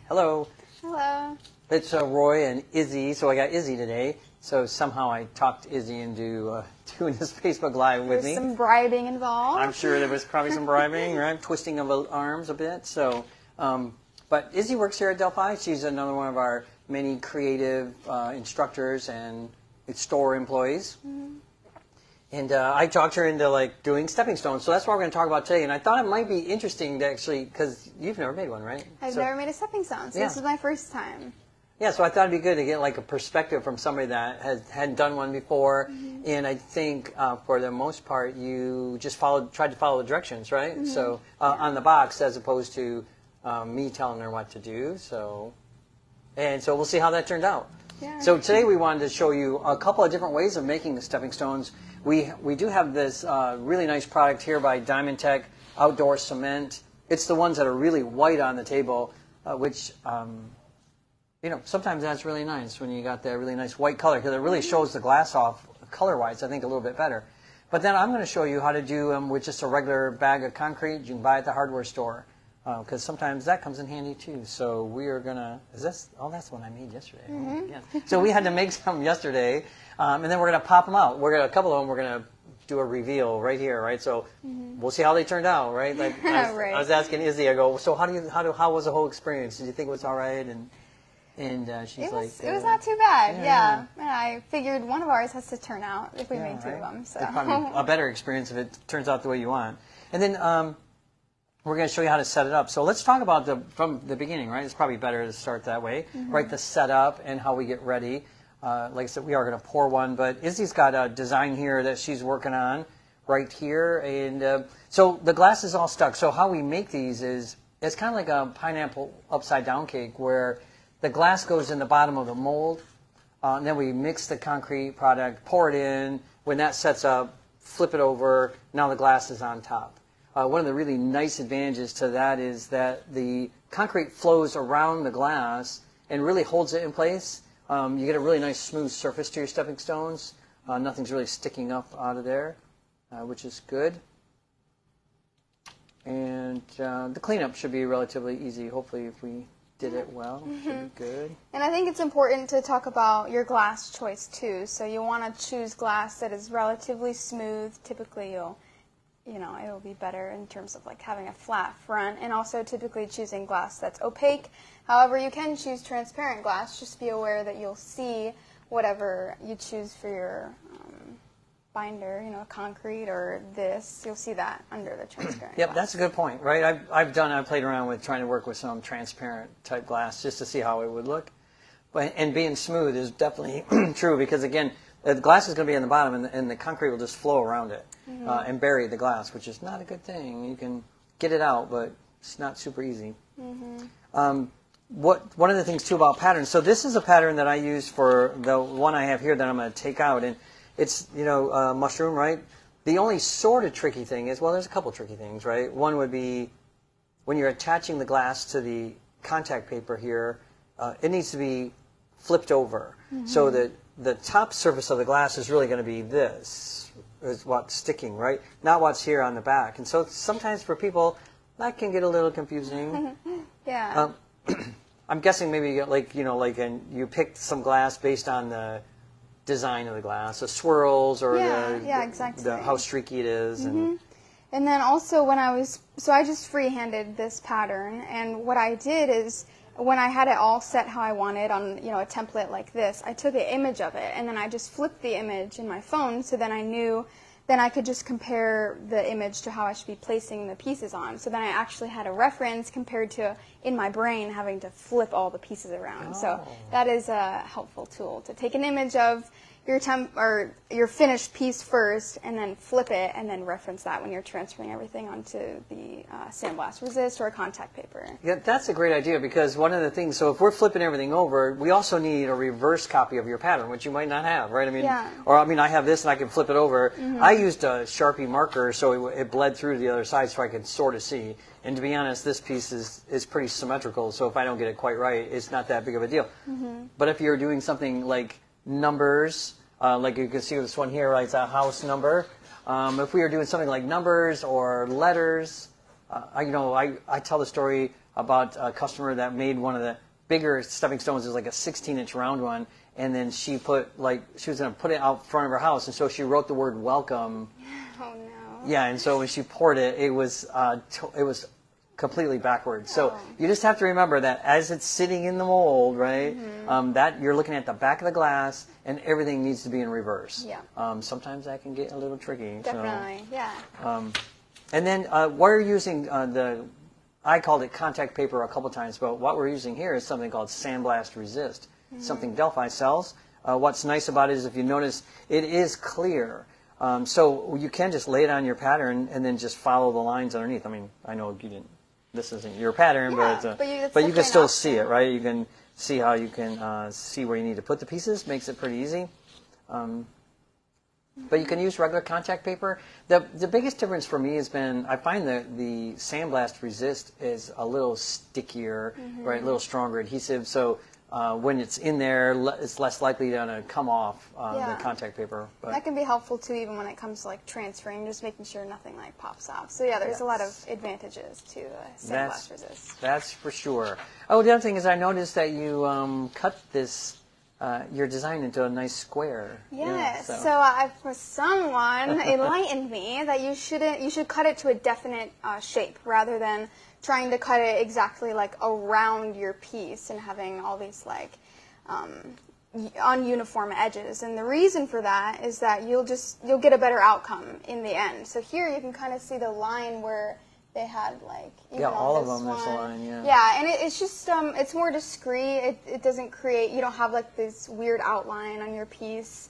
Hello. Hello. It's Roy and Izzy. So I got Izzy today. So somehow I talked Izzy into doing this Facebook Live with me. There's some bribing involved. I'm sure there was probably some bribing, right? Twisting of arms a bit. So, but Izzy works here at Delphi. She's another one of our many creative instructors and store employees. Mm-hmm. And I talked her into like doing stepping stones. So that's what we're going to talk about today. And I thought it might be interesting to actually, because you've never made one, right? I've never made a stepping stone, so this is my first time. Yeah, so I thought it'd be good to get like a perspective from somebody that hadn't done one before. Mm-hmm. And I think for the most part, you just tried to follow the directions, right? Mm-hmm. So on the box, as opposed to me telling her what to do. So we'll see how that turned out. Yeah. So today we wanted to show you a couple of different ways of making the stepping stones. We do have this really nice product here by Diamond Tech Outdoor Cement. It's the ones that are really white on the table, which sometimes that's really nice when you got that really nice white color, because it really shows the glass off color-wise, I think, a little bit better. But then I'm going to show you how to do them with just a regular bag of concrete you can buy at the hardware store, because sometimes that comes in handy too. So we are going to, that's the one I made yesterday. Mm-hmm. Yeah. So we had to make some yesterday, and then we're going to pop them out. A couple of them we're going to do a reveal right here, right? So we'll see how they turned out, right? Like right. I was asking Izzy, I go, so how was the whole experience? Did you think it was all right? And she's it was like... It was not too bad, yeah. And I figured one of ours has to turn out if we made two of them. So. It's probably a better experience if it turns out the way you want. And then we're going to show you how to set it up. So let's talk about from the beginning, right? It's probably better to start that way, right? The setup and how we get ready. Like I said, we are going to pour one, but Izzy's got a design here that she's working on right here. And so the glass is all stuck. So how we make these is, it's kind of like a pineapple upside down cake where the glass goes in the bottom of the mold, and then we mix the concrete product, pour it in. When that sets up, flip it over. Now the glass is on top. One of the really nice advantages to that is that the concrete flows around the glass and really holds it in place. You get a really nice smooth surface to your stepping stones. Nothing's really sticking up out of there, which is good. And the cleanup should be relatively easy, hopefully, if we did it well. Should be good. And I think it's important to talk about your glass choice too. So you want to choose glass that is relatively smooth. Typically it'll be better in terms of like having a flat front, and also typically choosing glass that's opaque. However, you can choose transparent glass. Just be aware that you'll see whatever you choose for your binder, concrete or this, you'll see that under the transparent Yep, glass. that's a good point, right? I've played around with trying to work with some transparent type glass just to see how it would look. And being smooth is definitely true, because again, the glass is going to be on the bottom and the concrete will just flow around it and bury the glass, which is not a good thing. You can get it out, but it's not super easy. One of the things too about patterns, so this is a pattern that I use for the one I have here that I'm going to take out, and it's, mushroom, right? The only sort of tricky thing is, well, there's a couple tricky things, right? One would be when you're attaching the glass to the contact paper here, it needs to be flipped over so that the top surface of the glass is really going to be this, is what's sticking, right? Not what's here on the back. And so sometimes for people, that can get a little confusing. Yeah. I'm guessing maybe you picked some glass based on the design of the glass, the swirls or exactly. how streaky it is. And then also I just freehanded this pattern, and what I did is when I had it all set how I wanted on a template like this, I took an image of it and then I just flipped the image in my phone, so then I could just compare the image to how I should be placing the pieces on. So then I actually had a reference compared to, in my brain, having to flip all the pieces around. So that is a helpful tool, to take an image of your finished piece first and then flip it and then reference that when you're transferring everything onto the sandblast resist or contact paper. Yeah, that's a great idea, because one of the things, so if we're flipping everything over, we also need a reverse copy of your pattern, which you might not have, right? I have this and I can flip it over. I used a Sharpie marker so it bled through to the other side so I could sort of see. And to be honest, this piece is pretty symmetrical, so if I don't get it quite right, it's not that big of a deal. But if you're doing something like numbers, like you can see this one here, right? It's a house number. If we were doing something like numbers or letters, I tell the story about a customer that made one of the bigger stepping stones. It was like a 16-inch round one, and then she was going to put it out front of her house, and so she wrote the word welcome. Oh no. Yeah, and so when she poured it, it was completely backwards. So you just have to remember that as it's sitting in the mold, right? That you're looking at the back of the glass, and everything needs to be in reverse. Yeah. Sometimes that can get a little tricky. Definitely. So, yeah. and then we're using I called it contact paper a couple times, but what we're using here is something called Sandblast Resist. Something Delphi sells. What's nice about it is if you notice, it is clear. So you can just lay it on your pattern and then just follow the lines underneath. I mean, I know you didn't. This isn't your pattern, but you can still see it, right? You can see how you can see where you need to put the pieces. Makes it pretty easy. But you can use regular contact paper. The biggest difference for me has been I find that the Sandblast Resist is a little stickier, right? A little stronger adhesive. So when it's in there, it's less likely to come off the contact paper. But that can be helpful too, even when it comes to like transferring, just making sure nothing like pops off. So yeah, there's a lot of advantages to Sandblast Resist. That's for sure. Oh, the other thing is I noticed that you cut this your design into a nice square. Yes. For someone enlightened me that you should cut it to a definite shape rather than trying to cut it exactly like around your piece and having all these like ununiform edges. And the reason for that is that you'll get a better outcome in the end. So here you can kind of see the line where they had like all of them is a line, and it's just it's more discreet. It doesn't create, you don't have like this weird outline on your piece.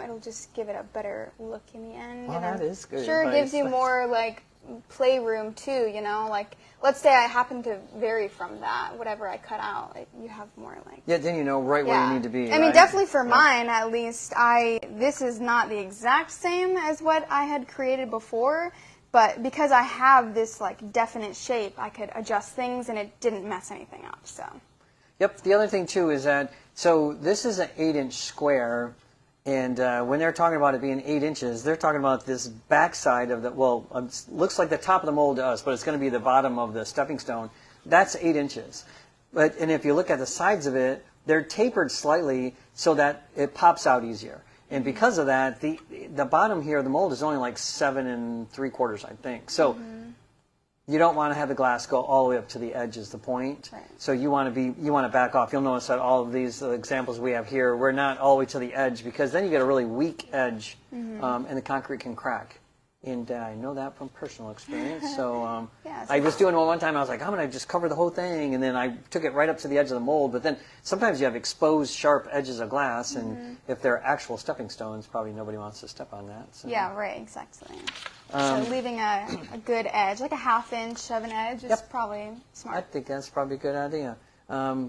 It'll just give it a better look in the end. Well, that is good. Sure, it gives you more like playroom too, like let's say I happen to vary from that, whatever I cut out, you have more like then you know where you need to be. I mean, definitely for mine at least, this is not the exact same as what I had created before. But because I have this like definite shape, I could adjust things and it didn't mess anything up. So. Yep. The other thing too is that this is an 8-inch square, and when they're talking about it being 8 inches, they're talking about this backside of looks like the top of the mold to us, but it's going to be the bottom of the stepping stone. That's 8 inches. And if you look at the sides of it, they're tapered slightly so that it pops out easier. And because of that, the bottom here of the mold is only like 7 3/4, I think. So you don't want to have the glass go all the way up to the edge is the point. Right. So you want to back off. You'll notice that all of these examples we have here, we're not all the way to the edge because then you get a really weak edge, and the concrete can crack. And I know that from personal experience. So I was doing one time. I was like, I'm going to just cover the whole thing. And then I took it right up to the edge of the mold. But then sometimes you have exposed, sharp edges of glass. And if they're actual stepping stones, probably nobody wants to step on that. So. Yeah, right, exactly. So leaving a good edge, like a 1/2 inch of an edge is probably smart. I think that's probably a good idea.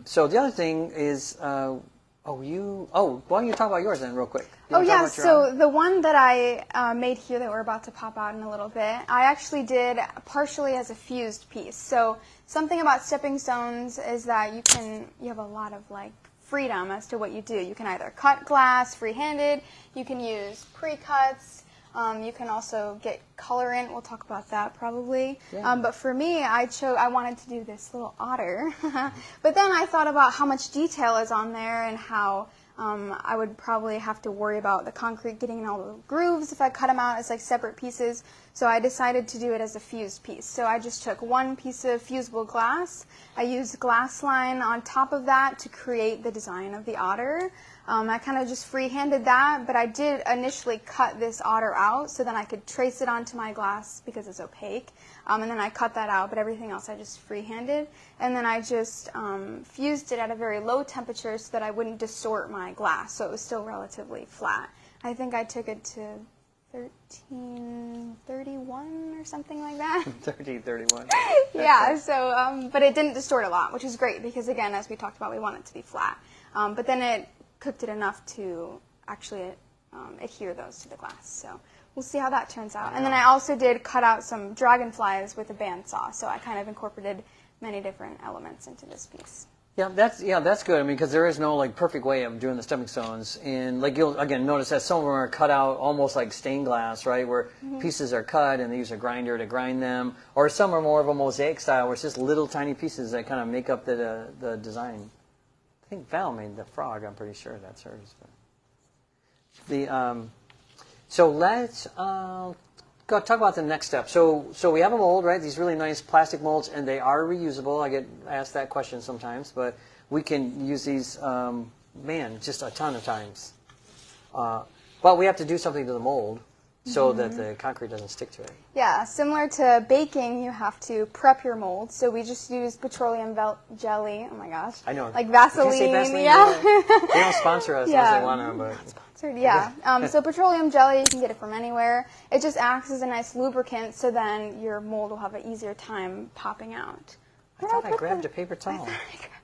So the other thing is... why don't you talk about yours then real quick? So the one that I made here that we're about to pop out in a little bit, I actually did partially as a fused piece. So something about stepping stones is that you have a lot of like freedom as to what you do. You can either cut glass free-handed, you can use pre-cuts, you can also get colorant. We'll talk about that probably. Yeah. But for me, I wanted to do this little otter. But then I thought about how much detail is on there and how I would probably have to worry about the concrete getting in all the grooves if I cut them out as like separate pieces. So I decided to do it as a fused piece. So I just took one piece of fusible glass. I used glass line on top of that to create the design of the otter. I kind of just free-handed that, but I did initially cut this otter out so then I could trace it onto my glass because it's opaque. And then I cut that out, but everything else I just free-handed. And then I just fused it at a very low temperature so that I wouldn't distort my glass, so it was still relatively flat. I think I took it to 1331 or something like that. 1331. Yeah, so, but it didn't distort a lot, which is great because, again, as we talked about, we want it to be flat. But then it cooked it enough to actually adhere those to the glass. So we'll see how that turns out. And then I also did cut out some dragonflies with a bandsaw, so I kind of incorporated many different elements into this piece. That's good. I mean, because there is no like perfect way of doing the stepping stones, and like you'll again notice that some of them are cut out almost like stained glass, right? Where pieces are cut and they use a grinder to grind them, or some are more of a mosaic style, where it's just little tiny pieces that kind of make up the design. I think Val made the frog. I'm pretty sure that's hers. But so let's go talk about the next step. So we have a mold, right? These really nice plastic molds, and they are reusable. I get asked that question sometimes, but we can use these, just a ton of times. But we have to do something to the mold so that the concrete doesn't stick to it. Yeah, similar to baking, you have to prep your mold. So we just use petroleum jelly. Oh my gosh. I know. Like Vaseline. You can say Vaseline. Yeah. They don't sponsor us unless they want to, but. Yeah. So petroleum jelly, you can get it from anywhere. It just acts as a nice lubricant, so then your mold will have an easier time popping out. I thought I grabbed a paper towel. Paper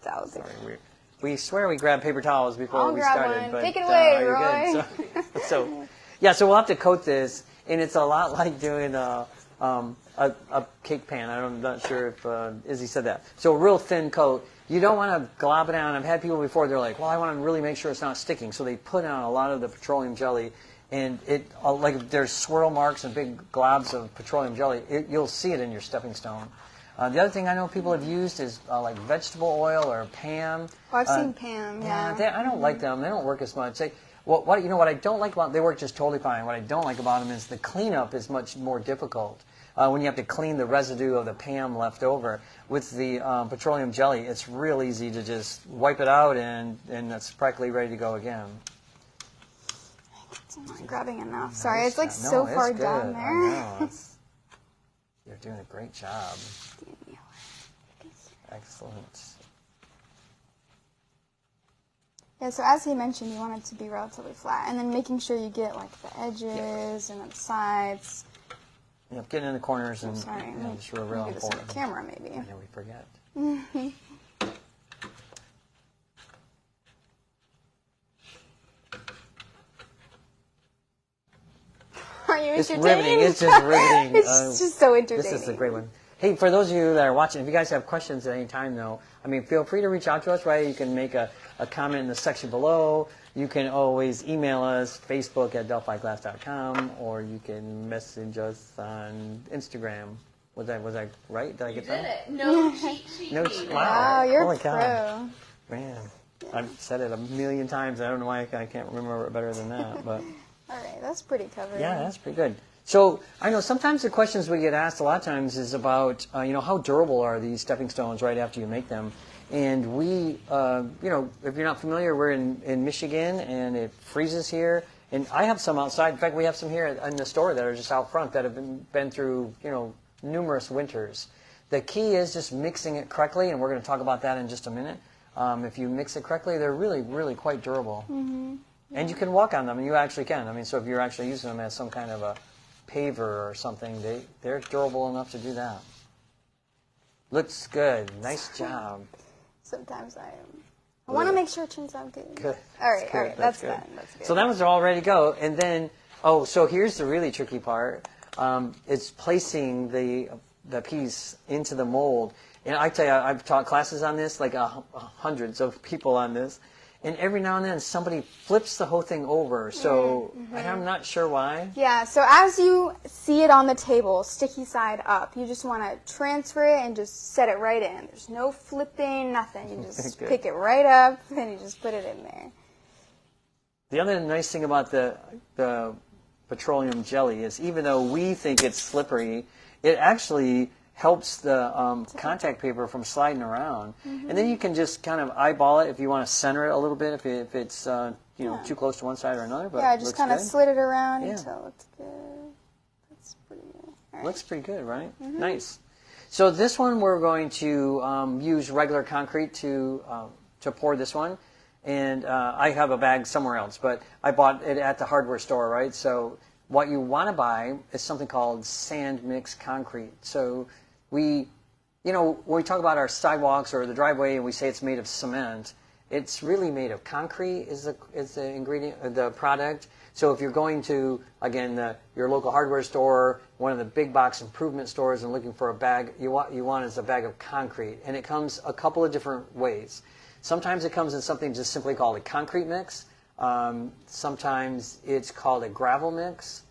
towels. Sorry, we swear we grabbed paper towels before we started. One. But take it away, Roy. So we'll have to coat this, and it's a lot like doing a cake pan. I'm not sure if Izzy said that. So a real thin coat. You don't want to glob it on. I've had people before, they're like, well, I want to really make sure it's not sticking. So they put on a lot of the petroleum jelly, and it like if there's swirl marks and big globs of petroleum jelly, you'll see it in your stepping stone. The other thing I know people have used is like vegetable oil or Pam. Oh, I've seen Pam, yeah. I don't like them. They don't work as much. What I don't like about them, they work just totally fine. What I don't like about them is the cleanup is much more difficult. When you have to clean the residue of the Pam left over. With the petroleum jelly, it's real easy to just wipe it out and it's practically ready to go again. I'm not grabbing enough. Sorry, it's like so far down there. I know. You're doing a great job. Excellent. Yeah, so as he mentioned, you want it to be relatively flat, and then making sure you get like the edges and the sides. Yep, getting in the corners and sorry. just real important. The camera, maybe. I know we forget. Are you It's entertained? riveting. It's just riveting. It's just so entertaining. This is a great one. Hey, for those of you that are watching, if you guys have questions at any time, though, I mean, feel free to reach out to us, right? You can make a comment in the section below. You can always email us, Facebook at delphiglass.com, or you can message us on Instagram. Was I right? Did I get that? You did it. No cheat sheet. No, Wow, you're Holy pro. cow. Man, I've said it a million times. I don't know why I can't remember it better than that. But All right, that's pretty covered. yeah, that's pretty good. So I know sometimes the questions we get asked a lot of times is about, how durable are these stepping stones right after you make them? And we, if you're not familiar, we're in Michigan and it freezes here. And I have some outside. In fact, we have some here in the store that are just out front that have been through, numerous winters. The key is just mixing it correctly, and we're going to talk about that in just a minute. If you mix it correctly, they're really, really quite durable. Mm-hmm. Yeah. And you can walk on them, and you actually can. I mean, so if you're actually using them as some kind of a paver or something, they're durable enough to do that. Looks good. Nice job. Sometimes I want to make sure it turns out good. Good. All right, good. That's good. That's good. So that was all ready to go. And then, so here's the really tricky part. It's placing the piece into the mold. And I tell you, I've taught classes on this, like hundreds of people on this. And every now and then somebody flips the whole thing over. So I'm not sure why. Yeah, so as you see it on the table, sticky side up, you just want to transfer it and just set it right in. There's no flipping, nothing. You just pick it right up and you just put it in there. The other nice thing about the petroleum jelly is even though we think it's slippery, it actually helps the contact paper from sliding around. And then you can just kind of eyeball it if you want to center it a little bit if it's too close to one side or another. But yeah, I just kind of slid it around until it looks good. That's pretty good. All right. Looks pretty good, right? Nice. So this one we're going to use regular concrete to pour this one. And I have a bag somewhere else, but I bought it at the hardware store, right? So what you want to buy is something called sand mix concrete. So when we talk about our sidewalks or the driveway and we say it's made of cement, it's really made of concrete is the ingredient, the product. So if you're going to, again, your local hardware store, one of the big box improvement stores, and looking for a bag, you want is a bag of concrete. And it comes a couple of different ways. Sometimes it comes in something just simply called a concrete mix. Sometimes it's called a gravel mix.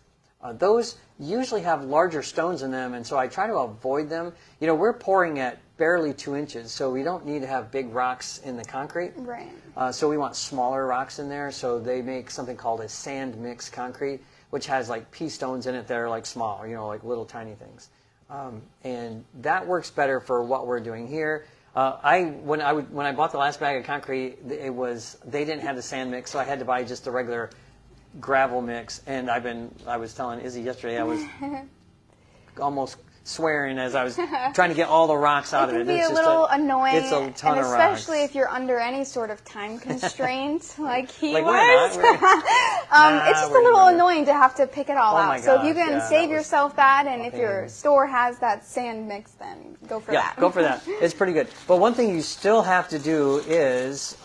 Those usually have larger stones in them, and so I try to avoid them. You know, we're pouring at barely 2 inches, so we don't need to have big rocks in the concrete. Right. So we want smaller rocks in there, so they make something called a sand mix concrete, which has like pea stones in it that are like small, you know, like little tiny things. And that works better for what we're doing here. When I bought the last bag of concrete, they didn't have the sand mix, so I had to buy just the regular gravel mix. And I was telling Izzy yesterday, I was almost swearing as I was trying to get all the rocks out of it. It can be a little annoying. It's a ton and of rocks. especially if you're under any sort of time constraint, like he Like was. It's just a little annoying to have to pick it all Oh out. my So if you gosh, can yeah, save that was yourself that, and if pain. your store has that sand mix, then go for that. Yeah, go for that. It's pretty good. But one thing you still have to do is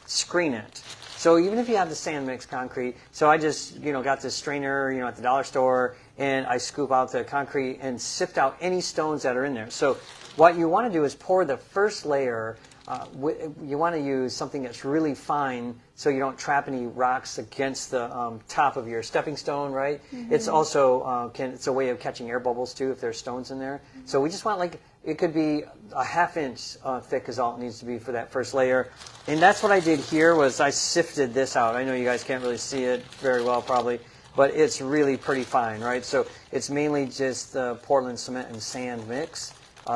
screen it. So even if you have the sand mix concrete, so I just, got this strainer, at the dollar store, and I scoop out the concrete and sift out any stones that are in there. So what you want to do is pour the first layer. You want to use something that's really fine so you don't trap any rocks against the top of your stepping stone, right? Mm-hmm. It's also, it's a way of catching air bubbles too if there's stones in there. Mm-hmm. So we just want it could be a ½ inch thick is all it needs to be for that first layer. And that's what I did here was I sifted this out. I know you guys can't really see it very well probably, but it's really pretty fine, right? So it's mainly just the Portland cement and sand mix.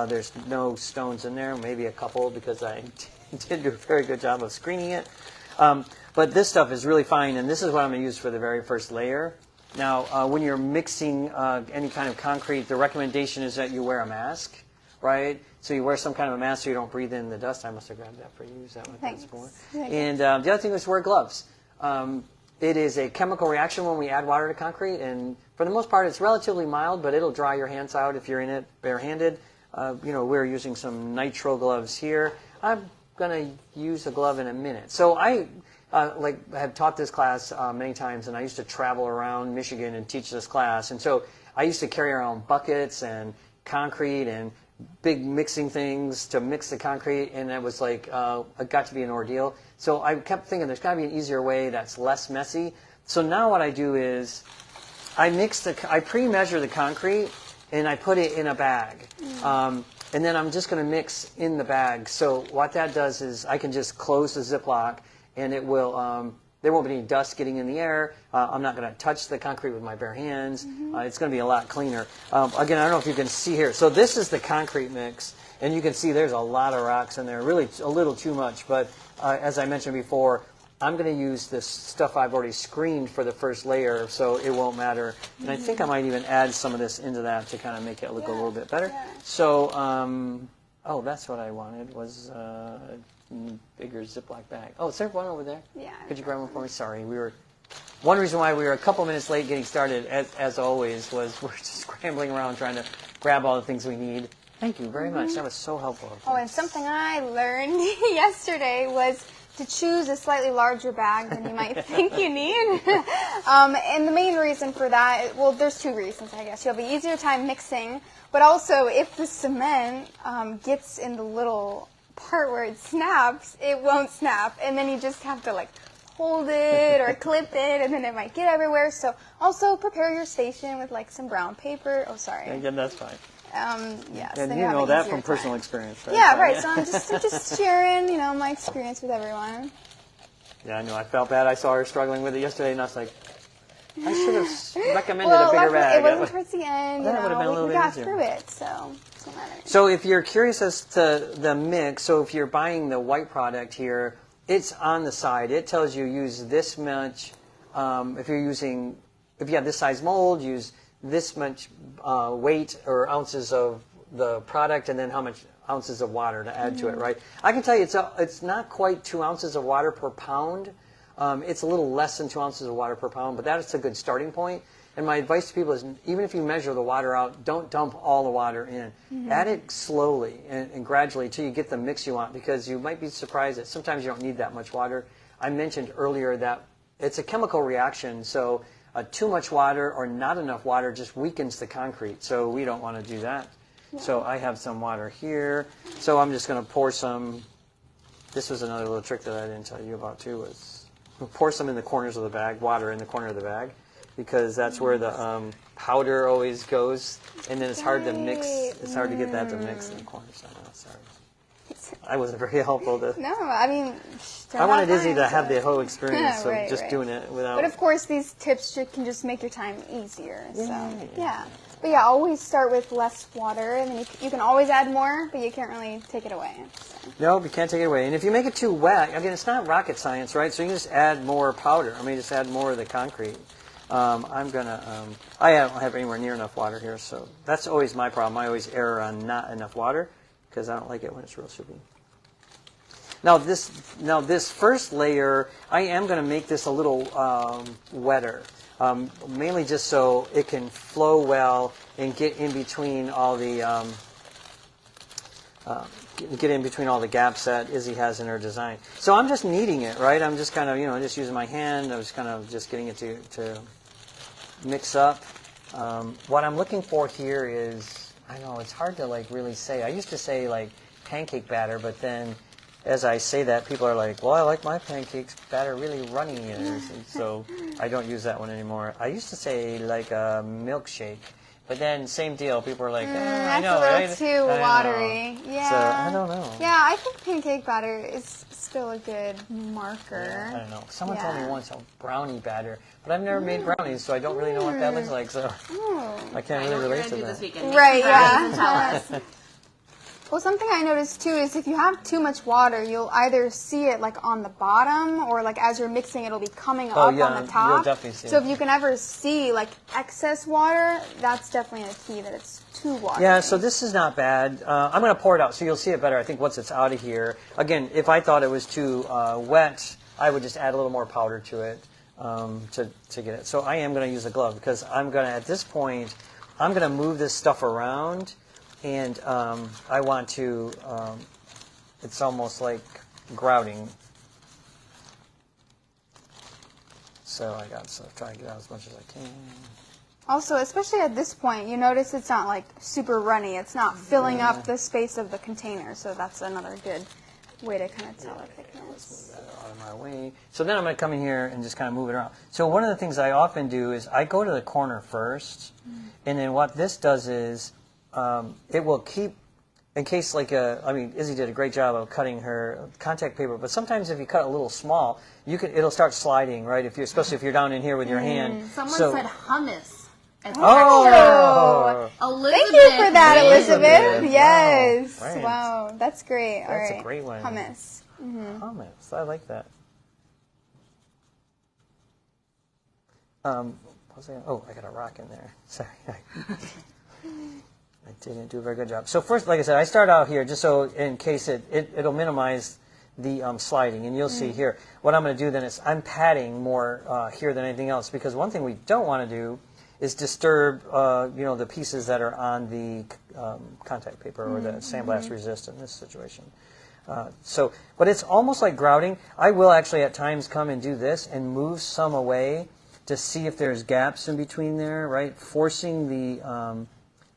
There's no stones in there, maybe a couple because I did do a very good job of screening it. But this stuff is really fine, and this is what I'm going to use for the very first layer. Now, when you're mixing any kind of concrete, the recommendation is that you wear a mask, right? So you wear some kind of a mask so you don't breathe in the dust. I must have grabbed that for you. Use that one. Thanks. And the other thing is wear gloves. It is a chemical reaction when we add water to concrete, and for the most part, it's relatively mild, but it'll dry your hands out if you're in it barehanded. We're using some nitrile gloves here. I'm going to use a glove in a minute. So I have taught this class many times, and I used to travel around Michigan and teach this class. And so I used to carry around buckets and concrete and big mixing things to mix the concrete, and it was it got to be an ordeal. So I kept thinking there's got to be an easier way that's less messy. So now what I do is I pre-measure the concrete, and I put it in a bag. And then I'm just going to mix in the bag. So what that does is I can just close the Ziploc, and it will, there won't be any dust getting in the air. I'm not going to touch the concrete with my bare hands. Mm-hmm. It's going to be a lot cleaner. Again, I don't know if you can see here. So this is the concrete mix, and you can see there's a lot of rocks in there, really a little too much. But as I mentioned before, I'm going to use this stuff I've already screened for the first layer, so it won't matter. And I think I might even add some of this into that to kind of make it look a little bit better. Yeah. So, that's what I wanted, was a bigger Ziploc bag. Oh, is there one over there? Yeah. Could you grab one for me? Sorry, one reason why we were a couple minutes late getting started, as always, was we're just scrambling around trying to grab all the things we need. Thank you very much. That was so helpful. Oh, and something I learned yesterday was to choose a slightly larger bag than you might think you need. And the main reason for that, well, there's two reasons, I guess. You'll have an easier time mixing, but also if the cement gets in the little part where it snaps, it won't snap. And then you just have to hold it or clip it, and then it might get everywhere. So also prepare your station with some brown paper. Oh, sorry. Again, that's fine. Yes, and you know that from personal experience, right? Yeah, right. So I'm just sharing, my experience with everyone. Yeah, I know. I felt bad. I saw her struggling with it yesterday, and I was like, I should have recommended a bigger bag. It wasn't towards the end. That would have been a little we bit got easier. through it, so it doesn't matter. So if you're curious as to the mix, so if you're buying the white product here, it's on the side. It tells you use this much. If you have this size mold, use this much weight or ounces of the product, and then how much ounces of water to add to it, right? I can tell you it's not quite 2 ounces of water per pound. It's a little less than 2 ounces of water per pound, but that's a good starting point. And my advice to people is, even if you measure the water out, don't dump all the water in. Add it slowly and gradually until you get the mix you want, because you might be surprised that sometimes you don't need that much water. I mentioned earlier that it's a chemical reaction, so too much water or not enough water just weakens the concrete, so we don't want to do that. Yeah. So I have some water here, so I'm just going to pour some. This was another little trick that I didn't tell you about too, was pour some in the corners of the bag, water in the corner of the bag, because that's where the powder always goes, and then it's hard to mix. It's hard to get that to mix in the corners. Sorry. I wasn't very helpful. No, I mean, I wanted Izzy to have the whole experience, so just doing it without. But of course, these tips can just make your time easier. So yeah. But yeah, always start with less water, and then you can always add more, but you can't really take it away. So. No, you can't take it away. And if you make it too wet, again, it's not rocket science, right? So you can just add more powder. I mean, just add more of the concrete. I don't have anywhere near enough water here, so that's always my problem. I always err on not enough water, because I don't like it when it's real soupy. Now this first layer, I am going to make this a little wetter, mainly just so it can flow well and get in between all the gaps that Izzy has in her design. So I'm just kneading it, right? I'm just kind of just using my hand. I was kind of just getting it to mix up. What I'm looking for here is, I know it's hard to really say. I used to say pancake batter, but then as I say that, people are like, well, I like my pancakes batter really runny, and so I don't use that one anymore. I used to say like a milkshake, but then same deal. People are like, I know, that's a little too watery. Yeah. So I don't know. Yeah, I think pancake batter is still a good marker. Yeah, I don't know. Someone told me once a brownie batter, but I've never made brownies, so I don't really know what that looks like. So I can't really relate to that. Right? Yeah. Tell us. Well, something I noticed too is if you have too much water, you'll either see it on the bottom, or as you're mixing, it'll be coming up on the top. You'll definitely see so if you can ever see excess water, that's definitely a key that it's too watery. Yeah, so this is not bad. I'm going to pour it out so you'll see it better. I think once it's out of here. Again, if I thought it was too wet, I would just add a little more powder to it to get it. So I am going to use a glove, because I'm going to, at this point, I'm going to move this stuff around. And I want to, it's almost like grouting. So I got to try to get out as much as I can. Also, especially at this point, you notice it's not super runny. It's not filling up the space of the container. So that's another good way to kind of tell the thickness. Let's move that out of my way. So then I'm going to come in here and just kind of move it around. So one of the things I often do is I go to the corner first. And then what this does is, it will keep, in case Izzy did a great job of cutting her contact paper, but sometimes if you cut a little small, it'll start sliding, right? Especially if you're down in here with your hand. Someone said hummus. Oh, Elizabeth. Thank you for that, Elizabeth. Yes. Wow, right. Wow, that's great. All That's right. a great one. Hummus. Hummus, I like that. I got a rock in there. Sorry. I didn't do a very good job. So first, like I said, I start out here just so in case it'll minimize the sliding. And you'll see here, what I'm going to do then is I'm padding more here than anything else, because one thing we don't want to do is disturb the pieces that are on the contact paper or the sandblast resist in this situation. But it's almost like grouting. I will actually at times come and do this and move some away to see if there's gaps in between there, right? Forcing the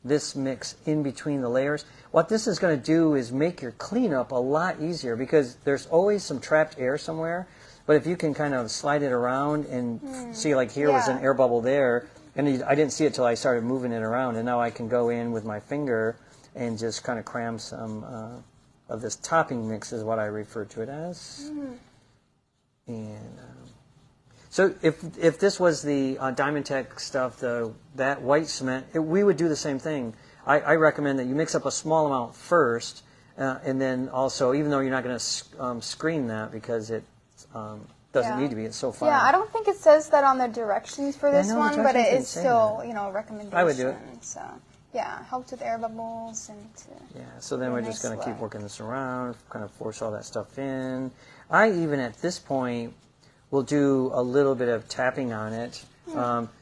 this mix in between the layers. What this is going to do is make your cleanup a lot easier, because there's always some trapped air somewhere. But if you can kind of slide it around and see, like here was an air bubble there, and I didn't see it till I started moving it around, and now I can go in with my finger and just kind of cram some of this topping mix, is what I refer to it as. And so if this was the Diamond Tech stuff, that white cement, we would do the same thing. I recommend that you mix up a small amount first, and then also, even though you're not going to screen that because it doesn't need to be, it's so fine. Yeah, I don't think it says that on the directions for this one, but it is still, a recommendation. I would do it. So, yeah, helps with air bubbles and. So then we're just going to keep working this around, kind of force all that stuff in. I even at this point will do a little bit of tapping on it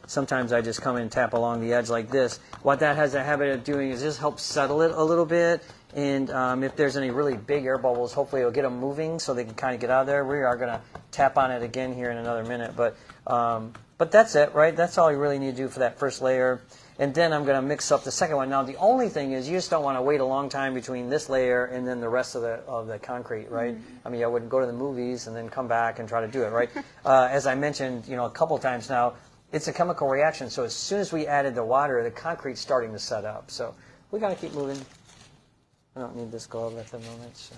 Sometimes I just come and tap along the edge like this. What that has a habit of doing is just help settle it a little bit. And if there's any really big air bubbles, hopefully it'll get them moving so they can kind of get out of there. We are going to tap on it again here in another minute. But that's it, right? That's all you really need to do for that first layer. And then I'm going to mix up the second one. Now, the only thing is you just don't want to wait a long time between this layer and then the rest of the concrete, right? I mean, I wouldn't go to the movies and then come back and try to do it, right? As I mentioned, a couple times now, it's a chemical reaction. So as soon as we added the water, the concrete's starting to set up. So we got to keep moving. I don't need this glove at the moment. So.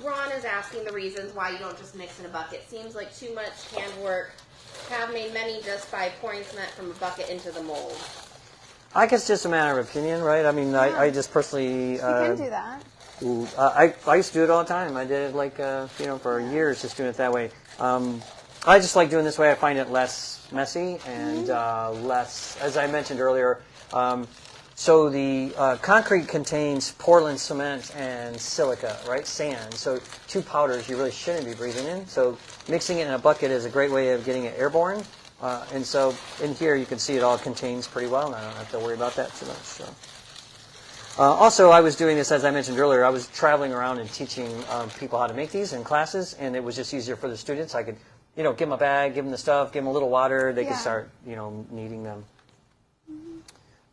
Ron is asking the reasons why you don't just mix in a bucket. Seems like too much hand work. Have made many just by pouring cement from a bucket into the mold. I guess it's just a matter of opinion, right? I mean, yeah. I just personally... you can do that. I used to do it all the time. I did it for years, just doing it that way. I just like doing it this way. I find it less messy and less, as I mentioned earlier, so the concrete contains Portland cement and silica, right? Sand. So two powders you really shouldn't be breathing in. So mixing it in a bucket is a great way of getting it airborne. And so in here you can see it all contains pretty well, and I don't have to worry about that too much. So. Also, I was doing this, as I mentioned earlier, I was traveling around and teaching people how to make these in classes, and it was just easier for the students. I could, give them a bag, give them the stuff, give them a little water, they could start, kneading them.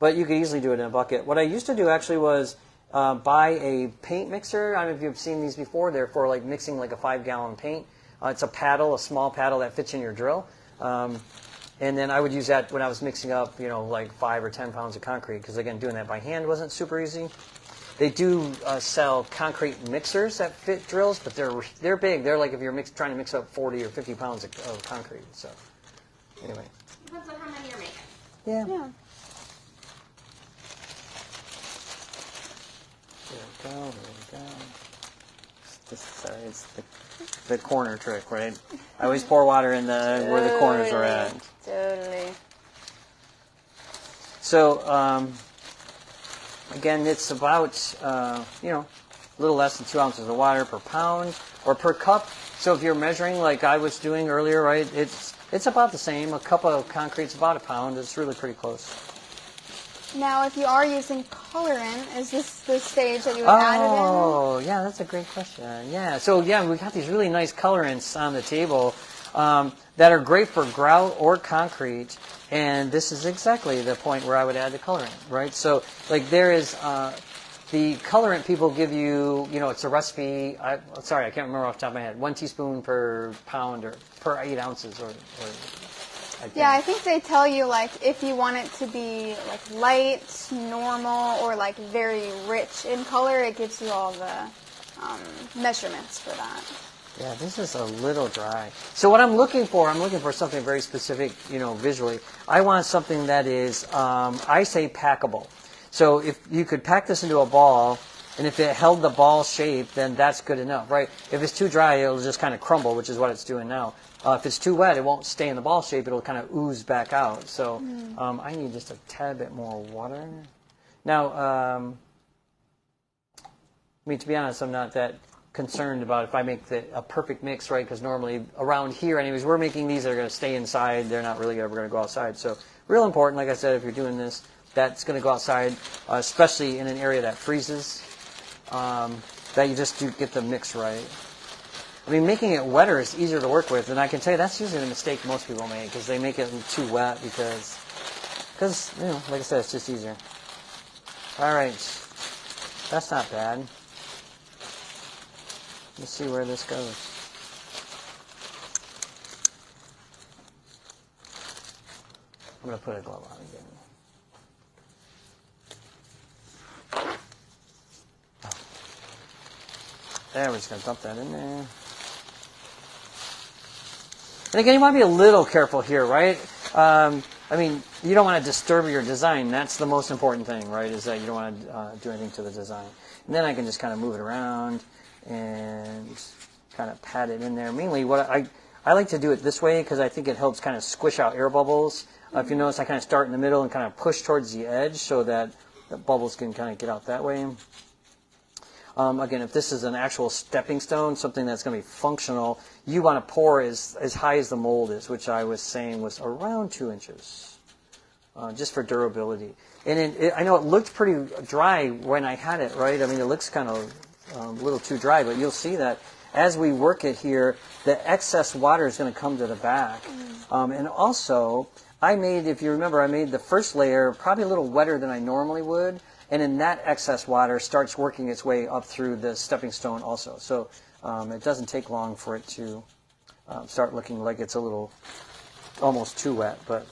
But you could easily do it in a bucket. What I used to do actually was buy a paint mixer. I don't know if you've seen these before. They're for like mixing like a 5-gallon paint. It's a paddle, a small paddle that fits in your drill. And then I would use that when I was mixing up, like 5 or 10 pounds of concrete. Because again, doing that by hand wasn't super easy. They do sell concrete mixers that fit drills, but they're big. They're like if you're trying to mix up 40 or 50 pounds of concrete. So anyway. Depends on how many you're making. Yeah. There we go. It's the corner trick, right? I always pour water in where the corners are at. Totally. So, again, it's about, a little less than 2 ounces of water per pound or per cup. So if you're measuring like I was doing earlier, right, it's about the same. A cup of concrete's about a pound. It's really pretty close. Now, if you are using colorant, is this the stage that you would add it in? Oh, yeah, that's a great question. Yeah, so we got these really nice colorants on the table that are great for grout or concrete, and this is exactly the point where I would add the colorant, right? So, like, there is the colorant people give you, it's a recipe. I can't remember off the top of my head. 1 teaspoon per pound or per 8 ounces, or I think they tell you, like, if you want it to be, like, light, normal, or, like, very rich in color, it gives you all the measurements for that. Yeah, this is a little dry. So what I'm looking for something very specific, visually. I want something that is, I say packable. So if you could pack this into a ball, and if it held the ball shape, then that's good enough, right? If it's too dry, it'll just kind of crumble, which is what it's doing now. If it's too wet, it won't stay in the ball shape. It'll kind of ooze back out. So I need just a tad bit more water. Now, to be honest, I'm not that concerned about if I make a perfect mix, right? Because normally around here, anyways, we're making these that are going to stay inside. They're not really ever going to go outside. So real important, like I said, if you're doing this, that's going to go outside, especially in an area that freezes, that you just do get the mix right. I mean, making it wetter is easier to work with, and I can tell you that's usually the mistake most people make, because they make it too wet because like I said, it's just easier. All right, that's not bad. Let's see where this goes. I'm going to put a glove on again. There, we're just going to dump that in there. And again, you want to be a little careful here, right? I mean, you don't want to disturb your design. That's the most important thing, right, is that you don't want to do anything to the design. And then I can just kind of move it around and kind of pat it in there. Mainly, what I like to do it this way because I think it helps kind of squish out air bubbles. If you notice, I kind of start in the middle and kind of push towards the edge so that the bubbles can kind of get out that way. Again, if this is an actual stepping stone, something that's going to be functional, you want to pour as high as the mold is, which I was saying was around 2 inches, just for durability. And I know it looked pretty dry when I had it, right? I mean, it looks kind of a little too dry, but you'll see that as we work it here, the excess water is going to come to the back. And also, if you remember, I made the first layer probably a little wetter than I normally would, and then that excess water starts working its way up through the stepping stone also. So it doesn't take long for it to start looking like it's a little, almost too wet, but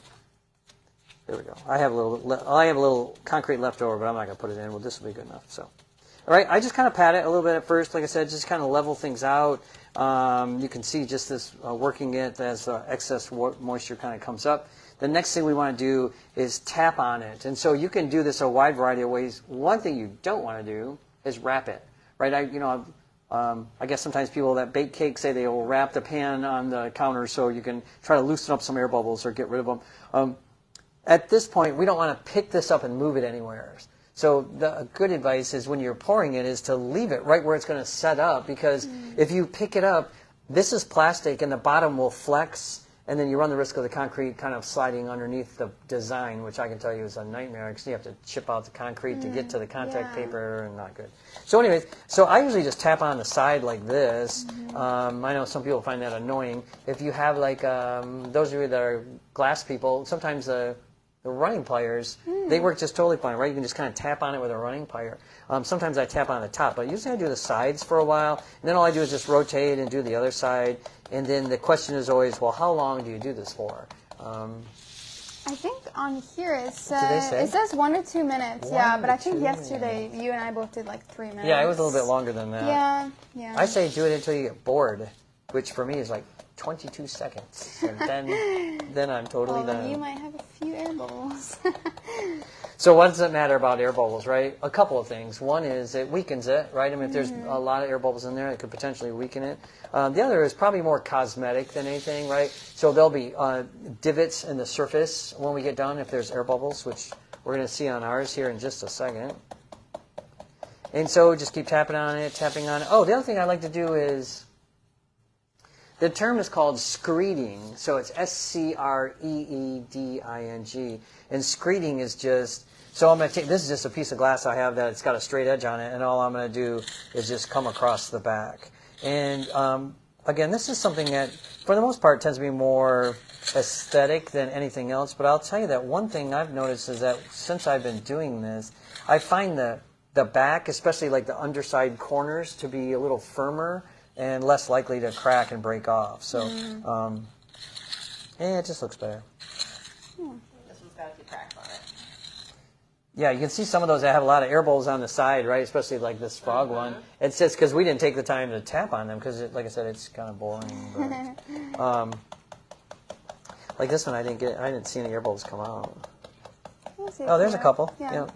there we go. I have a little concrete left over, but I'm not going to put it in. Well, this will be good enough. So, all right, I just kind of pat it a little bit at first. Like I said, just kind of level things out. You can see just this working it as excess moisture kind of comes up. The next thing we want to do is tap on it. And so you can do this a wide variety of ways. One thing you don't want to do is wrap it, right? I guess sometimes people that bake cakes say they will wrap the pan on the counter so you can try to loosen up some air bubbles or get rid of them. At this point, we don't want to pick this up and move it anywhere. So the good advice is when you're pouring it is to leave it right where it's going to set up, because if you pick it up, this is plastic and the bottom will flex, and then you run the risk of the concrete kind of sliding underneath the design, which I can tell you is a nightmare because you have to chip out the concrete to get to the contact paper, and not good. So anyways, so I usually just tap on the side like this. I know some people find that annoying. If you have like, those of you that are glass people, sometimes the running pliers, they work just totally fine, right? You can just kind of tap on it with a running plier. Sometimes I tap on the top, but usually I do the sides for a while, and then all I do is just rotate and do the other side. And then the question is always, well, how long do you do this for? I think on here it says 1 to 2 minutes. But I think yesterday you and I both did like 3 minutes. Yeah, it was a little bit longer than that. Yeah. I say do it until you get bored, which for me is like 22 seconds. And then I'm totally done. You might have a few air bubbles. So what does it matter about air bubbles, right? A couple of things. One is it weakens it, right? I mean, if there's a lot of air bubbles in there, it could potentially weaken it. The other is probably more cosmetic than anything, right? So there'll be divots in the surface when we get done if there's air bubbles, which we're going to see on ours here in just a second. And so just keep tapping on it, tapping on it. Oh, the other thing I like to do is, the term is called screeding. So it's S-C-R-E-E-D-I-N-G. And screeding is just, so I'm going to take, this is just a piece of glass I have that it's got a straight edge on it, and all I'm going to do is just come across the back. And again, this is something that, for the most part, tends to be more aesthetic than anything else. But I'll tell you that one thing I've noticed is that since I've been doing this, I find the back, especially like the underside corners, to be a little firmer and less likely to crack and break off. So, it just looks better. This one's got a few cracks on it. Yeah, you can see some of those that have a lot of air bubbles on the side, right? Especially like this frog one. It's just because we didn't take the time to tap on them because, like I said, it's kind of boring. But, like this one, I didn't see any air bubbles come out. Oh, there's a couple. Yeah. You